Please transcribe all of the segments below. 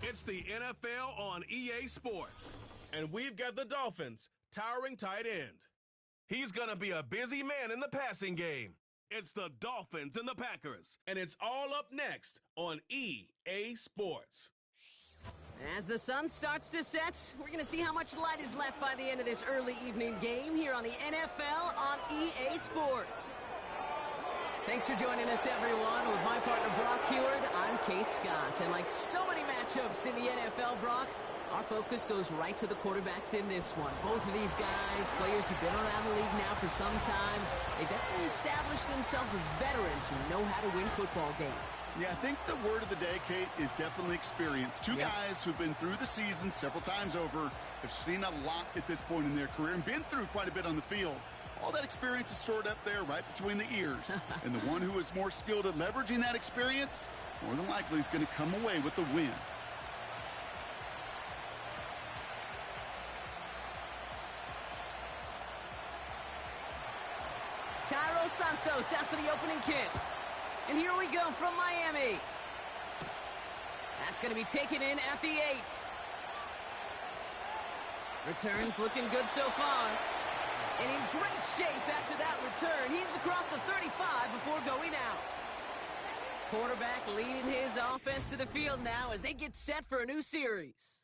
It's the NFL on EA Sports. And we've got the Dolphins' towering tight end. He's going to be a busy man in the passing game. It's the Dolphins and the Packers. And it's all up next on EA Sports. As the sun starts to set, we're going to see how much light is left by the end of this early evening game here on the NFL on EA Sports. Thanks for joining us, everyone. With my partner, Brock Heward, I'm Kate Scott. And like so many matchups in the NFL, Brock, our focus goes right to the quarterbacks in this one. Both of these guys, players who've been around the league now for some time, they definitely established themselves as veterans who know how to win football games. Yeah, I think the word of the day, Kate, is definitely experience. Two guys who've been through the season several times over, have seen a lot at this point in their career, and been through quite a bit on the field. All that experience is stored up there right between the ears. And the one who is more skilled at leveraging that experience, more than likely is going to come away with the win. Cairo Santos out for the opening kick. And here we go from Miami. That's going to be taken in at the 8. Returns looking good so far. And in great shape after that return. He's across the 35 before going out. Quarterback leading his offense to the field now as they get set for a new series.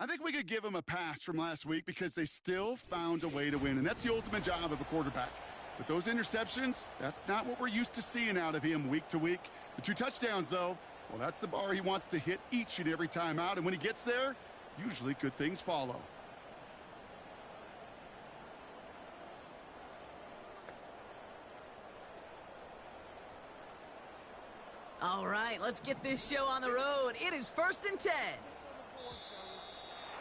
I think we could give him a pass from last week because they still found a way to win, and that's the ultimate job of a quarterback. But those interceptions, that's not what we're used to seeing out of him week to week. The 2 touchdowns, though, well, that's the bar he wants to hit each and every time out, and when he gets there, usually good things follow. All right, let's get this show on the road. It is 1st and 10.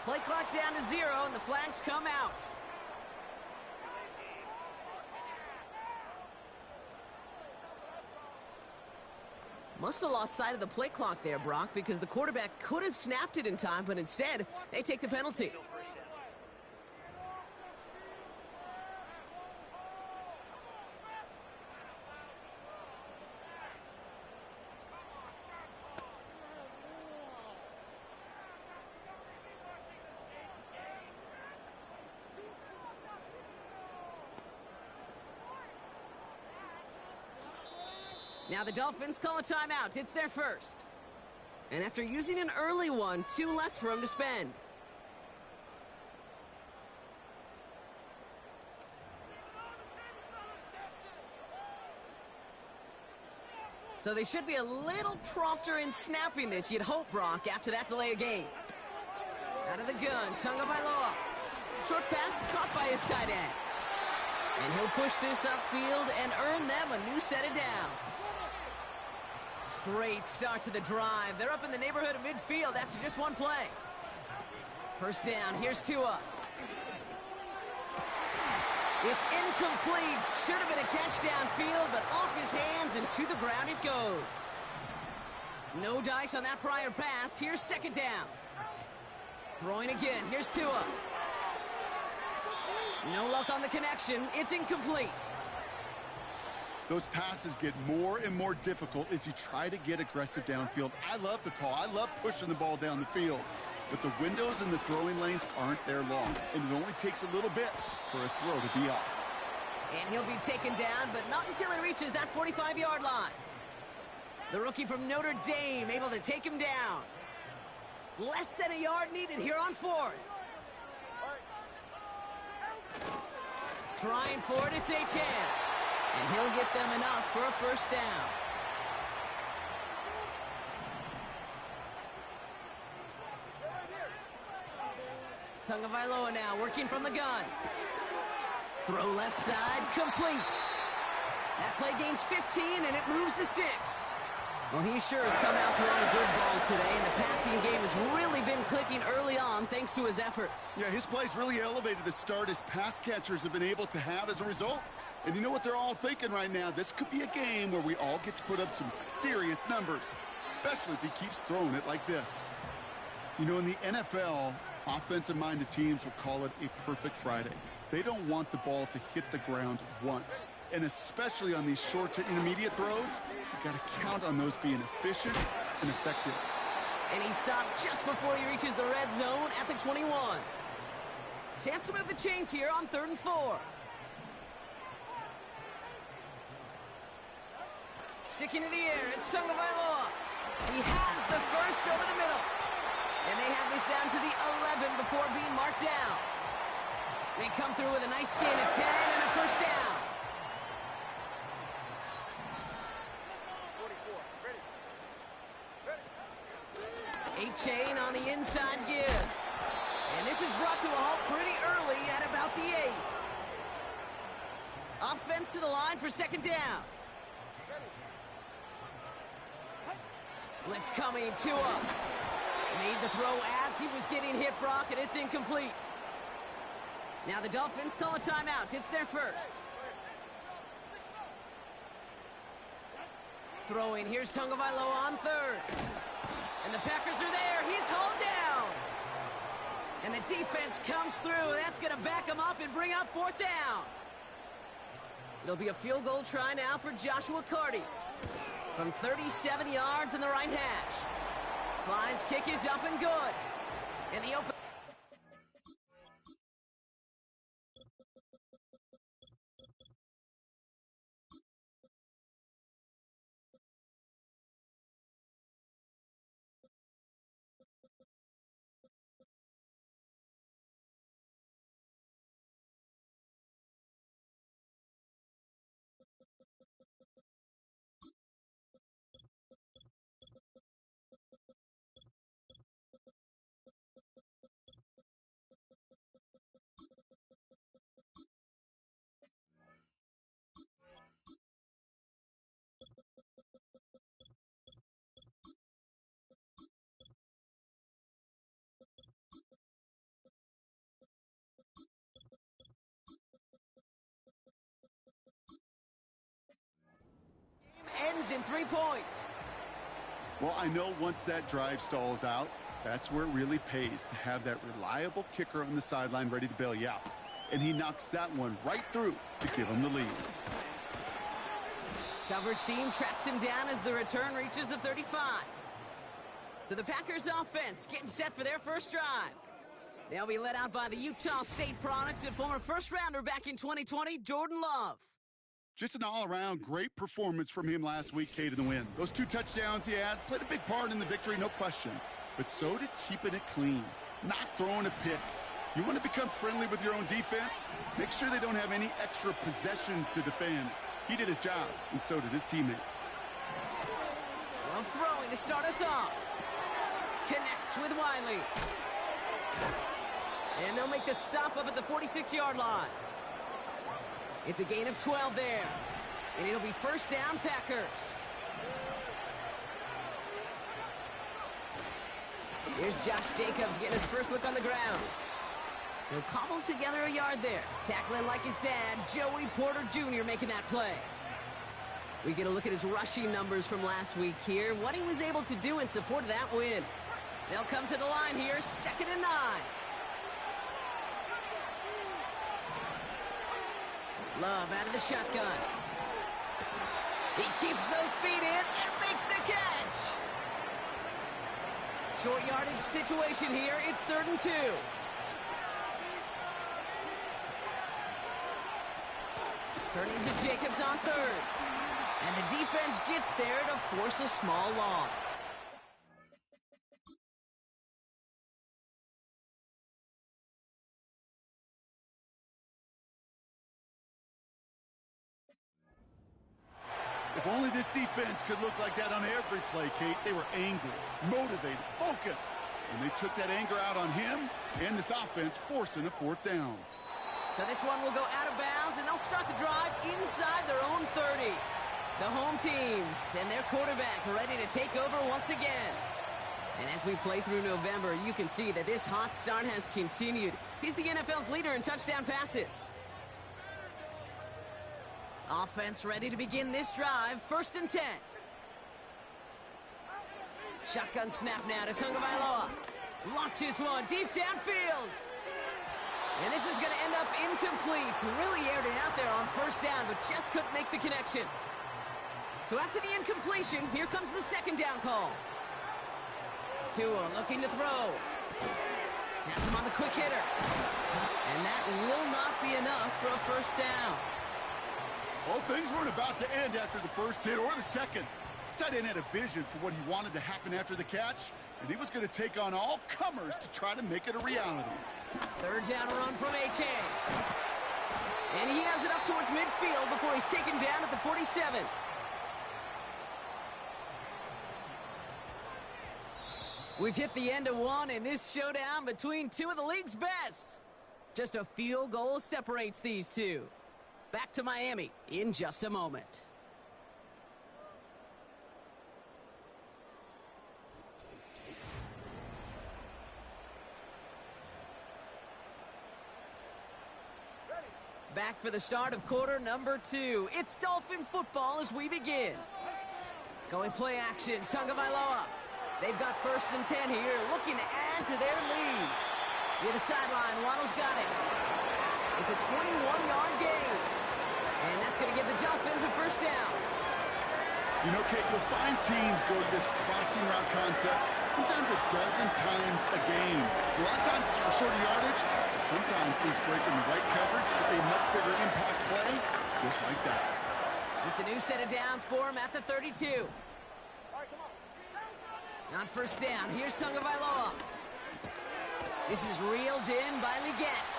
Play clock down to 0, and the flags come out. Must have lost sight of the play clock there, Brock, because the quarterback could have snapped it in time, but instead, they take the penalty. Now the Dolphins call a timeout. It's their first. And after using an early one, 2 left for him to spend. So they should be a little prompter in snapping this, you'd hope, Brock, after that delay of game. Out of the gun, Tagovailoa. Short pass caught by his tight end. And he'll push this upfield and earn them a new set of downs. Great start to the drive. They're up in the neighborhood of midfield after just one play. First down, here's Tua. It's incomplete. Should have been a catch downfield, but off his hands and to the ground it goes. No dice on that prior pass. Here's 2nd down. Throwing again. Here's Tua. No luck on the connection. It's incomplete. Those passes get more and more difficult as you try to get aggressive downfield. I love the call. I love pushing the ball down the field. But the windows in the throwing lanes aren't there long, and it only takes a little bit for a throw to be off. And he'll be taken down, but not until he reaches that 45-yard line. The rookie from Notre Dame able to take him down. Less than a yard needed here on 4th. Trying for it, it's Achane. And he'll get them enough for a first down. Tagovailoa now working from the gun. Throw left side, complete. That play gains 15, and it moves the sticks. Well, he sure has come out throwing a good ball today, and the passing game has really been clicking early on thanks to his efforts. Yeah, his plays really elevated the start his pass catchers have been able to have as a result. And you know what they're all thinking right now? This could be a game where we all get to put up some serious numbers, especially if he keeps throwing it like this. You know, in the NFL, offensive-minded teams will call it a perfect Friday. They don't want the ball to hit the ground once. And especially on these short to intermediate throws, you got to count on those being efficient and effective. And he stopped just before he reaches the red zone at the 21. Chance to move the chains here on 3rd and 4. Sticking to the air, it's Tagovailoa. He has the first over the middle. And they have this down to the 11 before being marked down. They come through with a nice gain of 10 and a first down. A-chain on the inside give. And this is brought to a halt pretty early at about the 8. Offense to the line for 2nd down. Blitz coming, Tua. Made the throw as he was getting hit, Brock, and it's incomplete. Now the Dolphins call a timeout. It's their first. Throwing, here's Tagovailoa on 3rd. And the Packers are there. He's hauled down. And the defense comes through. That's going to back him up and bring up 4th down. It'll be a field goal try now for Joshua Carty. From 37 yards in the right hash. Sly's kick is up and good. And the open... ends in 3 points. Well, I know once that drive stalls out, that's where it really pays to have that reliable kicker on the sideline ready to bail you out. And he knocks that one right through to give him the lead. Coverage team tracks him down as the return reaches the 35. So the Packers offense getting set for their first drive. They'll be led out by the Utah State product and former first-rounder back in 2020, Jordan Love. Just an all-around great performance from him last week, Kate, in the win. Those 2 touchdowns he had played a big part in the victory, no question. But so did keeping it clean, not throwing a pick. You want to become friendly with your own defense? Make sure they don't have any extra possessions to defend. He did his job, and so did his teammates. Love throwing to start us off. Connects with Wiley. And they'll make the stop up at the 46-yard line. It's a gain of 12 there. And it'll be first down, Packers. Here's Josh Jacobs getting his first look on the ground. He'll cobble together a yard there. Tackling like his dad, Joey Porter Jr. making that play. We get a look at his rushing numbers from last week here. What he was able to do in support of that win. They'll come to the line here, 2nd and 9. Love out of the shotgun. He keeps those feet in and makes the catch. Short yardage situation here. It's 3rd and 2. Turning to Jacobs on 3rd. And the defense gets there to force a small loss. If only this defense could look like that on every play, Kate. They were angry, motivated, focused. And they took that anger out on him and this offense, forcing a 4th down. So this one will go out of bounds, and they'll start the drive inside their own 30. The home teams and their quarterback ready to take over once again. And as we play through November, you can see that this hot start has continued. He's the NFL's leader in touchdown passes. Offense ready to begin this drive. 1st and 10. Shotgun snap now to Tagovailoa. Launches one deep downfield. And this is going to end up incomplete. Really aired it out there on 1st down, but just couldn't make the connection. So after the incompletion, here comes the 2nd down call. Tua looking to throw. Has him on the quick hitter. And that will not be enough for a first down. Well, things weren't about to end after the first hit or the second. This tight end had a vision for what he wanted to happen after the catch, and he was going to take on all comers to try to make it a reality. Third down run from H.A. And he has it up towards midfield before he's taken down at the 47. We've hit the end of one in this showdown between two of the league's best. Just a field goal separates these two. Back to Miami in just a moment. Back for the start of quarter number 2. It's Dolphin football as we begin. Going play action, Tagovailoa. They've got 1st and 10 here, looking to add to their lead. Near the sideline, Waddle's got it. It's a 21-yard gain. And that's going to give the Dolphins a first down. You know, Kate, you'll find teams go to this crossing route concept sometimes a dozen times a game. A lot of times it's for shorter yardage, but sometimes teams break in the right coverage for a much bigger impact play, just like that. It's a new set of downs for him at the 32. On first down, here's Tagovailoa. This is reeled in by Leggett.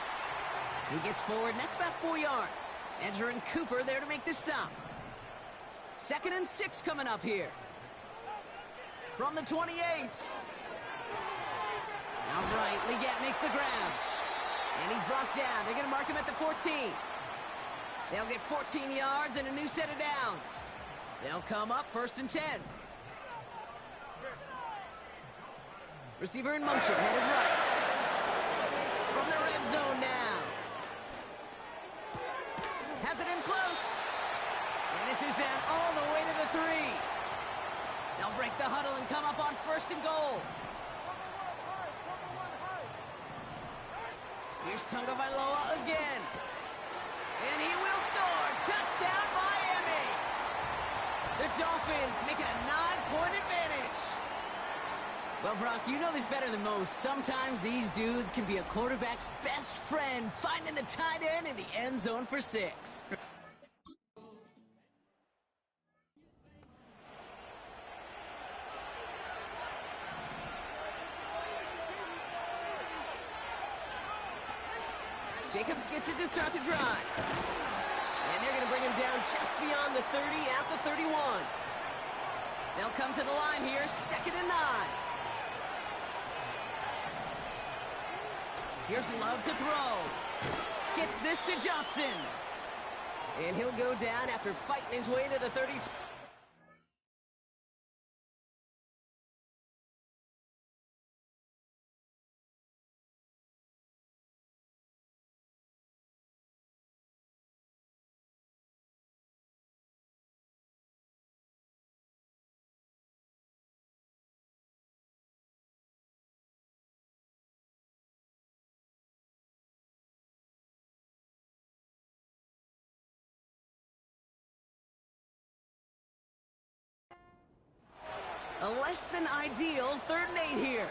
He gets forward, and that's about 4 yards. Edger and Cooper there to make the stop. 2nd and 6 coming up here. From the 28. All right, Leggett makes the ground. And he's brought down. They're going to mark him at the 14. They'll get 14 yards and a new set of downs. They'll come up 1st and 10. Receiver in motion, headed right. From the red zone now. Has it in close. And this is down all the way to the 3. They'll break the huddle and come up on 1st and goal. Here's Tagovailoa again. And he will score. Touchdown, Miami. The Dolphins making a 9-point advantage. Well, Brock, you know this better than most. Sometimes these dudes can be a quarterback's best friend, finding the tight end in the end zone for 6. Jacobs gets it to start the drive. And they're going to bring him down just beyond the 30 at the 31. They'll come to the line here, 2nd and 9. Here's Love to throw. Gets this to Johnson. And he'll go down after fighting his way to the 32. A less than ideal 3rd and 8 here.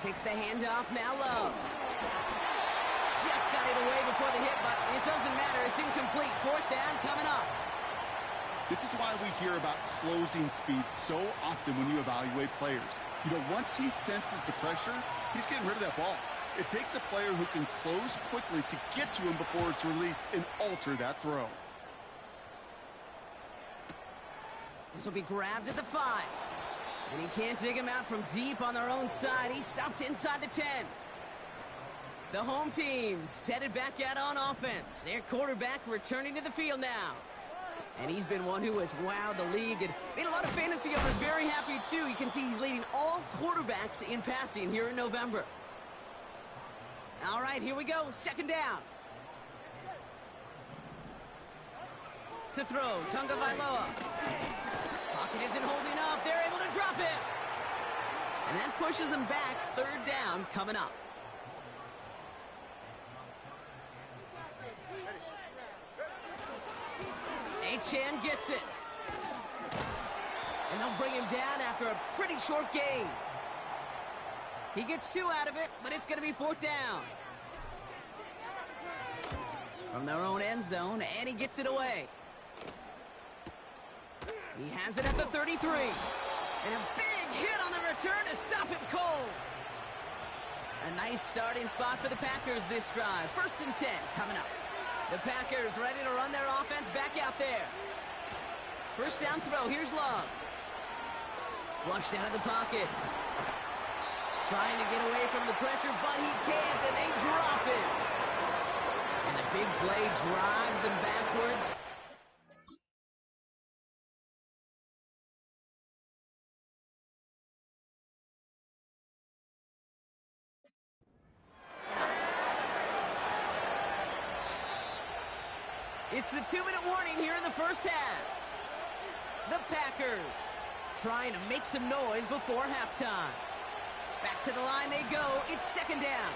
Takes the handoff, now Love. Just got it away before the hit, but it doesn't matter. It's incomplete. 4th down coming up. This is why we hear about closing speed so often when you evaluate players. You know, once he senses the pressure, he's getting rid of that ball. It takes a player who can close quickly to get to him before it's released and alter that throw. This will be grabbed at the 5. And he can't dig him out from deep on their own side. He stopped inside the 10. The home team's headed back out on offense. Their quarterback returning to the field now. And he's been one who has wowed the league and made a lot of fantasy owners very happy too. You can see he's leading all quarterbacks in passing here in November. All right, here we go. 2nd down. To throw, Tagovailoa. Pocket isn't holding up. They're able to drop it. And that pushes them back. 3rd down coming up. Achane gets it. And they'll bring him down after a pretty short game. He gets 2 out of it, but it's going to be 4th down. From their own end zone, and he gets it away. He has it at the 33. And a big hit on the return to stop him cold. A nice starting spot for the Packers this drive. 1st and 10 coming up. The Packers ready to run their offense back out there. 1st down throw. Here's Love. Flushed out of the pocket. Trying to get away from the pressure, but he can't, and they drop it. And the big play drives them backwards. It's the 2-minute warning here in the 1st half. The Packers trying to make some noise before halftime. Back to the line they go. It's 2nd down.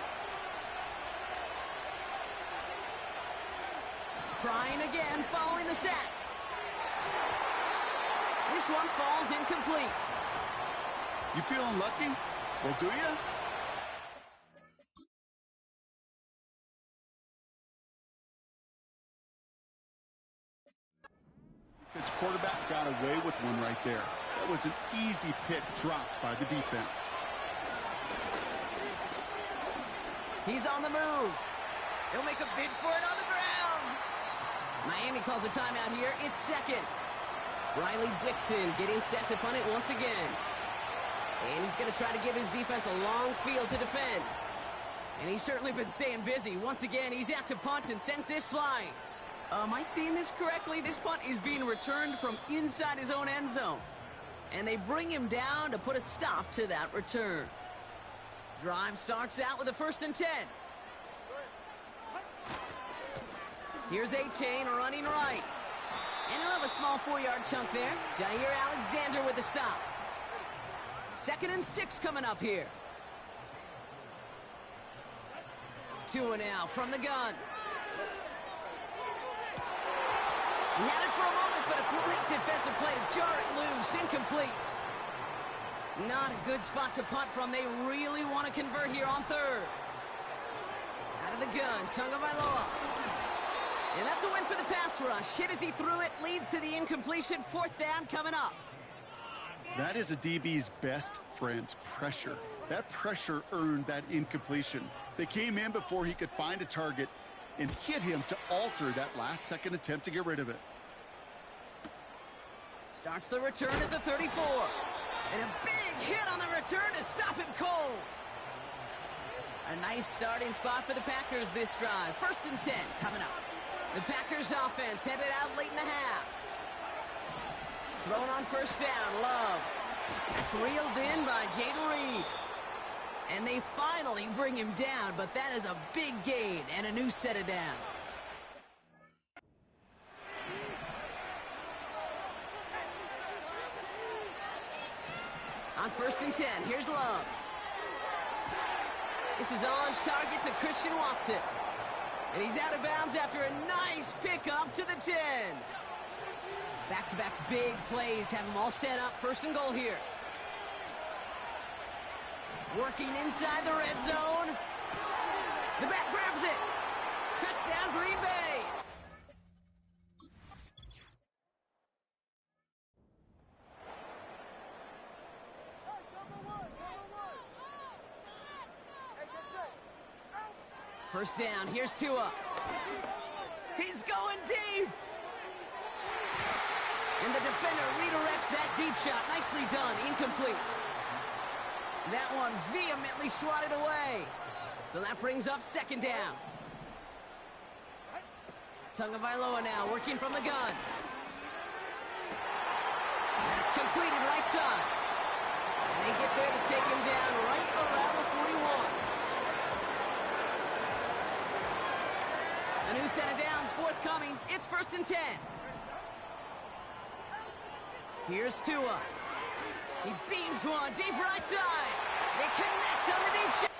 Trying again following the sack. This one falls incomplete. You feeling lucky? Well, do you? His quarterback got away with one right there. That was an easy pick dropped by the defense. He's on the move. He'll make a bid for it on the ground. Miami calls a timeout here. It's 2nd. Riley Dixon getting set to punt it once again. And he's going to try to give his defense a long field to defend. And he's certainly been staying busy. Once again, he's out to punt and sends this flying. Am I seeing this correctly? This punt is being returned from inside his own end zone. And they bring him down to put a stop to that return. Drive starts out with a 1st and 10. Here's A-Chain running right. And he'll have a small 4-yard chunk there. Jair Alexander with the stop. 2nd and 6 coming up here. 2 now from the gun. He had it for a moment, but a great defensive play to jar it loose. Incomplete. Not a good spot to punt from. They really want to convert here on 3rd. Out of the gun, Tagovailoa. And that's a win for the pass rush. Hit as he threw it, leads to the incompletion. 4th down coming up. That is a DB's best friend, pressure. That pressure earned that incompletion. They came in before he could find a target and hit him to alter that last-second attempt to get rid of it. Starts the return at the 34. And a big hit on the return to stop him cold. A nice starting spot for the Packers this drive. 1st and 10 coming up. The Packers offense headed out late in the half. Thrown on 1st down, Love. It's reeled in by Jayden Reed. And they finally bring him down, but that is a big gain and a new set of downs. On 1st and 10, here's Love. This is on target to Christian Watson. And he's out of bounds after a nice pickup to the 10. Back-to-back big plays have them all set up. 1st and goal here. Working inside the red zone. The back grabs it. Touchdown, Green Bay. First down, here's Tua. He's going deep. And the defender redirects that deep shot. Nicely done, incomplete. That one vehemently swatted away. So that brings up 2nd down. Tagovailoa now working from the gun. That's completed right side. And they get there to take him down right around the 41. A new set of downs forthcoming. It's 1st and 10. Here's Tua. He beams one deep right side. They connect on the deep shot.